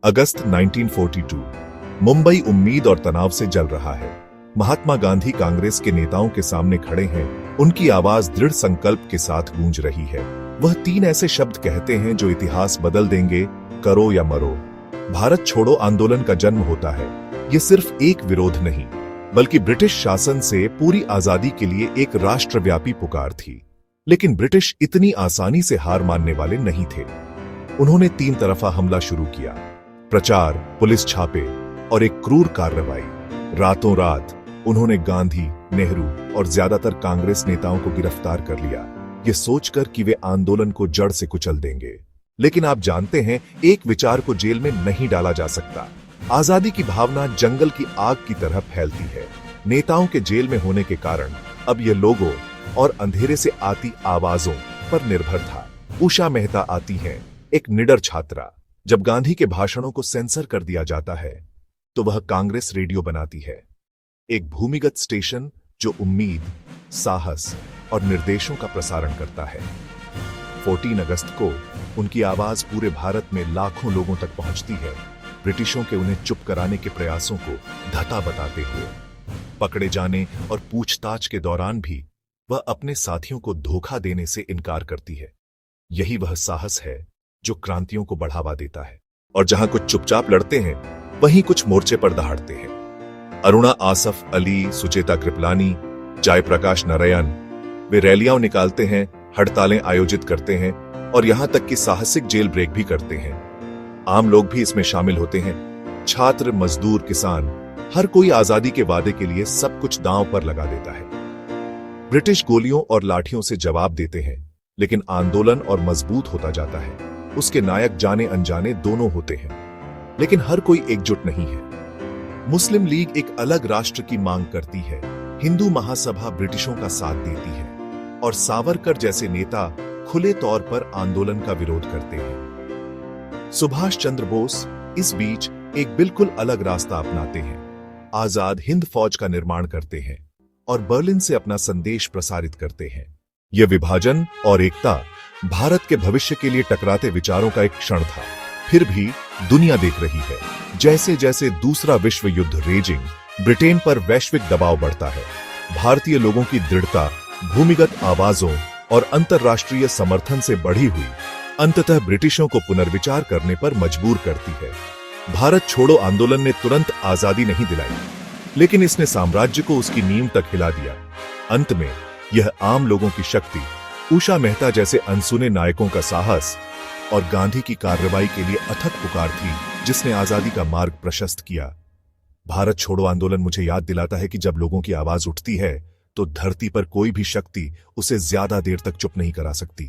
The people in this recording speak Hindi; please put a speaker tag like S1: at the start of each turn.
S1: अगस्त 1942 मुंबई उम्मीद और तनाव से जल रहा है। महात्मा गांधी कांग्रेस के नेताओं के सामने खड़े हैं। उनकी आवाज दृढ़ संकल्प के साथ गूंज रही है। वह 3 ऐसे शब्द कहते हैं जो इतिहास बदल देंगे, करो या मरो। भारत छोड़ो आंदोलन का जन्म होता है। ये सिर्फ एक विरोध नहीं, बल्कि ब्रिटिश शासन से पूरी आजादी के लिए एक राष्ट्रव्यापी पुकार थी। लेकिन ब्रिटिश इतनी आसानी से हार मानने वाले नहीं थे। उन्होंने 3 तरफा हमला शुरू किया, प्रचार, पुलिस छापे और एक क्रूर कार्रवाई। रातों रात उन्होंने गांधी, नेहरू और ज्यादातर कांग्रेस नेताओं को गिरफ्तार कर लिया, ये सोचकर कि वे आंदोलन को जड़ से कुचल देंगे। लेकिन आप जानते हैं, एक विचार को जेल में नहीं डाला जा सकता। आजादी की भावना जंगल की आग की तरह फैलती है। नेताओं के जेल में होने के कारण अब यह लोगों और अंधेरे से आती आवाजों पर निर्भर था। उषा मेहता आती हैं, एक निडर छात्रा। जब गांधी के भाषणों को सेंसर कर दिया जाता है तो वह कांग्रेस रेडियो बनाती है, एक भूमिगत स्टेशन जो उम्मीद, साहस और निर्देशों का प्रसारण करता है। 14 अगस्त को उनकी आवाज पूरे भारत में लाखों लोगों तक पहुंचती है, ब्रिटिशों के उन्हें चुप कराने के प्रयासों को धता बताते हुए। पकड़े जाने और पूछताछ के दौरान भी वह अपने साथियों को धोखा देने से इनकार करती है। यही वह साहस है जो क्रांतियों को बढ़ावा देता है। और जहां कुछ चुपचाप लड़ते हैं, वहीं कुछ मोर्चे पर दहाड़ते हैं। अरुणा आसफ अली, सुचेता कृपलानी, जयप्रकाश नारायण, वे रैलियां निकालते हैं, हड़तालें आयोजित करते हैं और यहां तक कि साहसिक जेल ब्रेक भी करते हैं। आम लोग भी इसमें शामिल होते हैं। छात्र, मजदूर, किसान, हर कोई आजादी के वादे के लिए सब कुछ दांव पर लगा देता है। ब्रिटिश गोलियों और लाठियों से जवाब देते हैं, लेकिन आंदोलन और मजबूत होता जाता है। उसके नायक जाने अनजाने दोनों होते हैं, लेकिन हर कोई एकजुट नहीं है। मुस्लिम लीग एक अलग राष्ट्र की मांग करती है, हिंदू महासभा ब्रिटिशों का साथ देती है और सावरकर जैसे नेता खुले तौर पर आंदोलन का विरोध करते हैं। सुभाष चंद्र बोस इस बीच एक बिल्कुल अलग रास्ता अपनाते हैं। आजाद हिंद फौज का निर्माण करते हैं और बर्लिन से अपना संदेश प्रसारित करते हैं। यह विभाजन और एकता भारत के भविष्य के लिए टकराते विचारों का एक क्षण था। फिर भी दुनिया देख रही है, जैसे जैसे दूसरा विश्व युद्ध रेजिंग, ब्रिटेन पर वैश्विक दबाव बढ़ता है। भारतीय लोगों की दृढ़ता, भूमिगत आवाजों और अंतर्राष्ट्रीय समर्थन से बढ़ी हुई अंततः ब्रिटिशों को पुनर्विचार करने पर मजबूर करती है। भारत छोड़ो आंदोलन ने तुरंत आजादी नहीं दिलाई, लेकिन इसने साम्राज्य को उसकी नींव तक हिला दिया। अंत में यह आम लोगों की शक्ति, उषा मेहता जैसे अनसुने नायकों का साहस और गांधी की कार्रवाई के लिए अथक पुकार थी, जिसने आजादी का मार्ग प्रशस्त किया। भारत छोड़ो आंदोलन मुझे याद दिलाता है कि जब लोगों की आवाज उठती है तो धरती पर कोई भी शक्ति उसे ज्यादा देर तक चुप नहीं करा सकती।